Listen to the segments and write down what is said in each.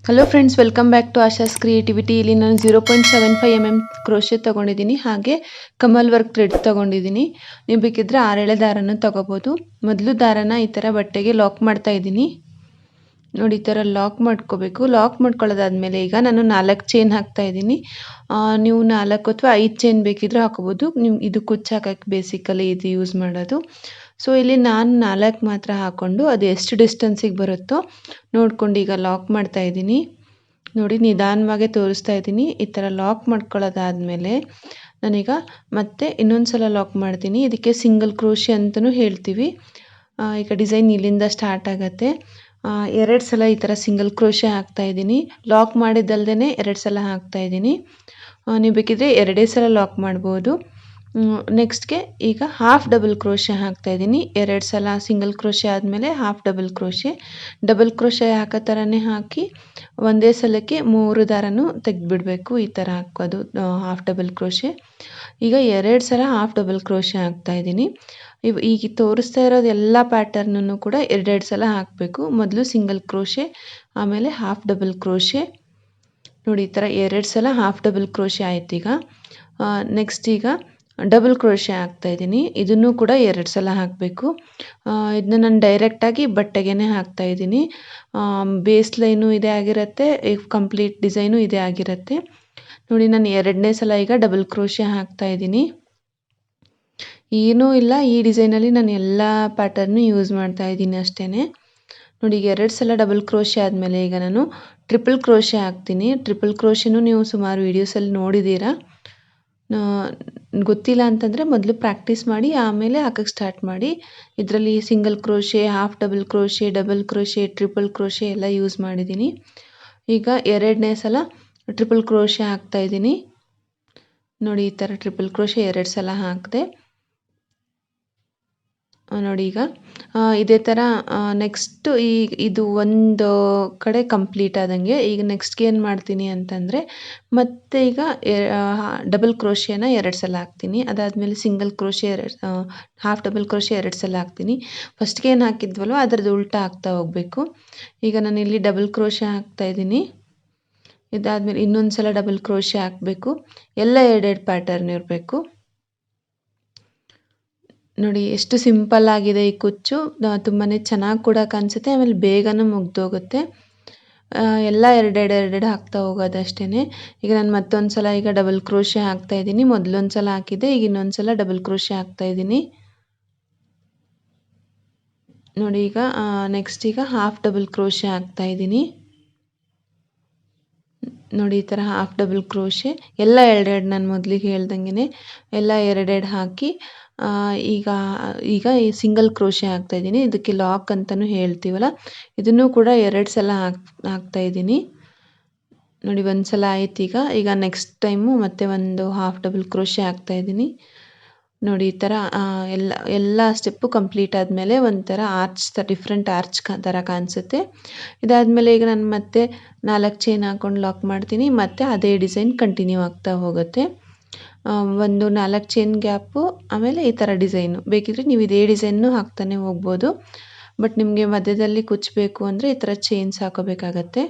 Hello friends, welcome back to Asha's creativity. ಇಲ್ಲಿ ನಾನು 0.75 crochet ತೊಗೊಂಡಿದ್ದೀನಿ. ಹಾಗೆ ಕಮಲ್ ವರ್ಕ್ ಥ್ರೆಡ್ ತೊಗೊಂಡಿದ್ದೀನಿ. ನೀವು ಬೇಕಿದ್ರೆ 6 ಎಳೆ ದಾರನ ತೊಗೋಬೋದು. ಮೊದಲು ದಾರನ ಈ ಥರ ಬಟ್ಟೆಗೆ ಲಾಕ್ ಮಾಡ್ತಾ ಇದ್ದೀನಿ. ನೋಡಿ, ಈ ಥರ ಲಾಕ್ ಮಾಡ್ಕೋಬೇಕು. ಲಾಕ್ ಮಾಡ್ಕೊಳ್ಳೋದಾದ್ಮೇಲೆ ಈಗ ನಾನು 4 ಚೈನ್ ಹಾಕ್ತಾ ಇದ್ದೀನಿ. ನೀವು 4 ಅಥವಾ 5 ಚೈನ್ ಬೇಕಿದ್ರೂ ಹಾಕೋಬೋದು. ನೀವು ಇದು ಕುಚ್ಚು ಹಾಕೋಕ್ಕೆ ಬೇಸಿಕಲಿ ಇದು ಯೂಸ್ ಮಾಡೋದು. ಸೊ ಇಲ್ಲಿ ನಾನು 4 ಮಾತ್ರ ಹಾಕ್ಕೊಂಡು ಅದು ಎಷ್ಟು ಡಿಸ್ಟೆನ್ಸಿಗೆ ಬರುತ್ತೋ ನೋಡ್ಕೊಂಡು ಈಗ ಲಾಕ್ ಮಾಡ್ತಾ ಇದ್ದೀನಿ. ನೋಡಿ, ನಿಧಾನವಾಗೇ ತೋರಿಸ್ತಾ ಇದ್ದೀನಿ. ಈ ಥರ ಲಾಕ್ ಮಾಡ್ಕೊಳ್ಳೋದಾದ್ಮೇಲೆ ನಾನೀಗ ಮತ್ತೆ ಇನ್ನೊಂದು ಸಲ ಲಾಕ್ ಮಾಡ್ತೀನಿ. ಇದಕ್ಕೆ ಸಿಂಗಲ್ ಕ್ರೋಶೆ ಅಂತಲೂ ಹೇಳ್ತೀವಿ. ಈಗ ಡಿಸೈನ್ ಇಲ್ಲಿಂದ ಸ್ಟಾರ್ಟ್ ಆಗುತ್ತೆ. 2 ಸಲ ಈ ಥರ ಸಿಂಗಲ್ ಕ್ರೋಶೆ ಹಾಕ್ತಾ ಇದ್ದೀನಿ. ಲಾಕ್ ಮಾಡಿದ್ದಲ್ದೇ 2 ಸಲ ಹಾಕ್ತಾ ಇದ್ದೀನಿ. ನೀವು ಬೇಕಿದ್ರೆ 2 ಸಲ ಲಾಕ್ ಮಾಡ್ಬೋದು. ನೆಕ್ಸ್ಟ್ಗೆ ಈಗ ಹಾಫ್ ಡಬಲ್ ಕ್ರೋಶೆ ಹಾಕ್ತಾ ಇದ್ದೀನಿ. 2 ಸಲ ಸಿಂಗಲ್ ಕ್ರೋಶೆ ಆದಮೇಲೆ half double crochet. Double crochet ಹಾಕೋ ಥರನೇ ಹಾಕಿ ಒಂದೇ ಸಲಕ್ಕೆ 3 ದಾರನೂ ತೆಗೆದುಬಿಡಬೇಕು. ಈ ಥರ ಹಾಕೋದು ಹಾಫ್ ಡಬಲ್ ಕ್ರೋಶೆ. ಈಗ 2 ಸಲ ಹಾಫ್ ಡಬಲ್ ಕ್ರೋಶೆ ಹಾಕ್ತಾ ಇದ್ದೀನಿ. ಈಗ ತೋರಿಸ್ತಾ ಇರೋದು ಎಲ್ಲ ಪ್ಯಾಟರ್ನನ್ನು ಕೂಡ 2 ಸಲ ಹಾಕಬೇಕು. ಮೊದಲು ಸಿಂಗಲ್ ಕ್ರೋಶೆ, ಆಮೇಲೆ ಹಾಫ್ ಡಬಲ್ ಕ್ರೋಶೆ. ನೋಡಿ, ಈ ಥರ 2 ಸಲ ಹಾಫ್ ಡಬಲ್ ಕ್ರೋಶೆ ಆಯ್ತು. ಈಗ ನೆಕ್ಸ್ಟ್ ಈಗ ಡಬಲ್ ಕ್ರೋಶೆ ಹಾಕ್ತಾ ಇದ್ದೀನಿ. ಇದನ್ನು ಕೂಡ 2 ಸಲ ಹಾಕಬೇಕು. ಇದನ್ನ ನಾನು ಡೈರೆಕ್ಟಾಗಿ ಬಟ್ಟೆಗೆ ಹಾಕ್ತಾ ಇದ್ದೀನಿ. ಬೇಸ್ ಲೈನು ಇದೇ ಆಗಿರುತ್ತೆ, ಕಂಪ್ಲೀಟ್ ಡಿಸೈನು ಇದೇ ಆಗಿರುತ್ತೆ. ನೋಡಿ, ನಾನು 2ನೇ ಸಲ ಈಗ ಡಬಲ್ ಕ್ರೋಶೆ ಹಾಕ್ತಾ ಇದ್ದೀನಿ. ಏನೂ ಇಲ್ಲ, ಈ ಡಿಸೈನಲ್ಲಿ ನಾನು ಎಲ್ಲ ಪ್ಯಾಟರ್ನು ಯೂಸ್ ಮಾಡ್ತಾ ಇದ್ದೀನಿ ಅಷ್ಟೇ. ನೋಡಿ, ಈಗ 2 ಸಲ ಡಬಲ್ ಕ್ರೋಶೆ ಆದಮೇಲೆ ಈಗ ನಾನು ಟ್ರಿಪಲ್ ಕ್ರೋಶೆ ಹಾಕ್ತೀನಿ. ಟ್ರಿಪಲ್ ಕ್ರೋಶೆನೂ ನೀವು ಸುಮಾರು ವೀಡಿಯೋಸಲ್ಲಿ ನೋಡಿದ್ದೀರಾ. ಗೊತ್ತಿಲ್ಲ ಅಂತಂದರೆ ಮೊದಲು ಪ್ರಾಕ್ಟೀಸ್ ಮಾಡಿ ಆಮೇಲೆ ಹಾಕಕ್ಕೆ ಸ್ಟಾರ್ಟ್ ಮಾಡಿ. ಇದರಲ್ಲಿ single crochet, half double crochet, double crochet, triple crochet ಎಲ್ಲ ಯೂಸ್ ಮಾಡಿದ್ದೀನಿ. ಈಗ 2ನೇ ಸಲ ಟ್ರಿಪಲ್ ಕ್ರೋಶೆ ಹಾಕ್ತಾ ಇದ್ದೀನಿ. ನೋಡಿ, ಈ ಥರ ಟ್ರಿಪಲ್ ಕ್ರೋಶೆ 2 ಸಲ ಹಾಕಿದೆ. ನೋಡಿ, ಈಗ ಇದೇ ಥರ ನೆಕ್ಸ್ಟು ಇದು ಒಂದು ಕಡೆ ಕಂಪ್ಲೀಟ್ ಆದಂಗೆ ಈಗ ನೆಕ್ಸ್ಟ್ಗೆ ಏನು ಮಾಡ್ತೀನಿ ಅಂತಂದರೆ ಮತ್ತೆ ಈಗ ಡಬಲ್ ಕ್ರೋಶೆನ 2 ಸಲ ಹಾಕ್ತೀನಿ. ಅದಾದಮೇಲೆ single crochet half double crochet 2 ಸಲ ಹಾಕ್ತೀನಿ. ಫಸ್ಟ್ಗೆ ಏನು ಹಾಕಿದ್ವಲ್ವ ಅದರದ್ದು ಉಲ್ಟಾ ಹಾಕ್ತಾ ಹೋಗಬೇಕು. ಈಗ ನಾನು ಇಲ್ಲಿ ಡಬಲ್ ಕ್ರೋಶೆ ಹಾಕ್ತಾ ಇದ್ದೀನಿ. ಇದಾದಮೇಲೆ ಇನ್ನೊಂದು ಸಲ ಡಬಲ್ ಕ್ರೋಶೆ ಹಾಕಬೇಕು. ಎಲ್ಲ 2 ಪ್ಯಾಟರ್ನ್ ಇರಬೇಕು. ನೋಡಿ, ಎಷ್ಟು ಸಿಂಪಲ್ ಆಗಿದೆ ಈ ಕುಚ್ಚು. ತುಂಬಾ ಚೆನ್ನಾಗಿ ಕೂಡ ಕಾಣಿಸುತ್ತೆ, ಆಮೇಲೆ ಬೇಗನೂ ಮುಗ್ದೋಗುತ್ತೆ. ಎಲ್ಲ 2 ಹಾಕ್ತಾ ಹೋಗೋದು ಅಷ್ಟೇ. ಈಗ ನಾನು ಮತ್ತೊಂದು ಸಲ ಈಗ ಡಬಲ್ ಕ್ರೋಶೆ ಹಾಕ್ತಾ ಇದ್ದೀನಿ. ಮೊದಲೊಂದು ಸಲ ಹಾಕಿದ್ದೆ, ಈಗ ಇನ್ನೊಂದು ಸಲ ಡಬಲ್ ಕ್ರೋಶೆ ಹಾಕ್ತಾ ಇದ್ದೀನಿ. ನೋಡಿ, ಈಗ ನೆಕ್ಸ್ಟ್ ಈಗ ಹಾಫ್ ಡಬಲ್ ಕ್ರೋಶೆ ಹಾಕ್ತಾ ಇದ್ದೀನಿ. ನೋಡಿ, ಈ ಥರ ಹಾಫ್ ಡಬಲ್ ಕ್ರೋಶೆ ಎಲ್ಲ 2 ನಾನು ಮೊದಲಿಗೆ ಹೇಳ್ದಂಗೆ ಎಲ್ಲ 2 ಹಾಕಿ ಈಗ ಈ ಸಿಂಗಲ್ ಕ್ರೋಶೆ ಹಾಕ್ತಾ ಇದ್ದೀನಿ. ಇದಕ್ಕೆ ಲಾಕ್ ಅಂತಲೂ ಹೇಳ್ತೀವಲ್ಲ, ಇದನ್ನು ಕೂಡ 2 ಸಲ ಹಾಕ್ತಾ ಇದ್ದೀನಿ. ನೋಡಿ, 1 ಸಲ ಆಯ್ತು. ಈಗ ನೆಕ್ಸ್ಟ್ ಟೈಮು ಮತ್ತೆ ಒಂದು ಹಾಫ್ ಡಬಲ್ ಕ್ರೋಶೆ ಹಾಕ್ತಾ ಇದ್ದೀನಿ. ನೋಡಿ, ಈ ಥರ ಎಲ್ಲ ಸ್ಟೆಪ್ಪು ಕಂಪ್ಲೀಟ್ ಆದಮೇಲೆ ಒಂಥರ ಡಿಫ್ರೆಂಟ್ ಆರ್ಚ್ ಥರ ಕಾಣಿಸುತ್ತೆ. ಇದಾದಮೇಲೆ ಈಗ ನಾನು ಮತ್ತೆ 4 ಚೈನ್ ಹಾಕ್ಕೊಂಡು ಲಾಕ್ ಮಾಡ್ತೀನಿ. ಮತ್ತು ಅದೇ ಡಿಸೈನ್ ಕಂಟಿನ್ಯೂ ಆಗ್ತಾ ಹೋಗುತ್ತೆ. ಒಂದು 4 ಚೈನ್ ಗ್ಯಾಪು, ಆಮೇಲೆ ಈ ಥರ ಡಿಸೈನು. ಬೇಕಿದ್ರೆ ನೀವು ಇದೇ ಡಿಸೈನ್ನು ಹಾಕ್ತಾನೆ ಹೋಗ್ಬೋದು. ಬಟ್ ನಿಮಗೆ ಮಧ್ಯದಲ್ಲಿ ಕುಚ್ಚಬೇಕು ಅಂದರೆ ಈ ಥರ ಚೈನ್ಸ್ ಹಾಕೋಬೇಕಾಗತ್ತೆ.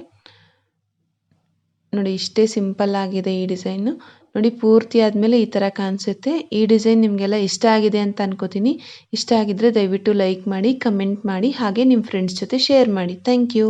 ನೋಡಿ, ಇಷ್ಟೇ ಸಿಂಪಲ್ ಆಗಿದೆ ಈ ಡಿಸೈನು. ನೋಡಿ, ಪೂರ್ತಿ ಆದಮೇಲೆ ಈ ಥರ ಕಾಣಿಸುತ್ತೆ. ಈ ಡಿಸೈನ್ ನಿಮಗೆಲ್ಲ ಇಷ್ಟ ಆಗಿದೆ ಅಂತ ಅನ್ಕೋತೀನಿ. ಇಷ್ಟ ಆಗಿದ್ದರೆ ದಯವಿಟ್ಟು ಲೈಕ್ ಮಾಡಿ, ಕಮೆಂಟ್ ಮಾಡಿ, ಹಾಗೆ ನಿಮ್ಮ ಫ್ರೆಂಡ್ಸ್ ಜೊತೆ ಶೇರ್ ಮಾಡಿ. Thank you.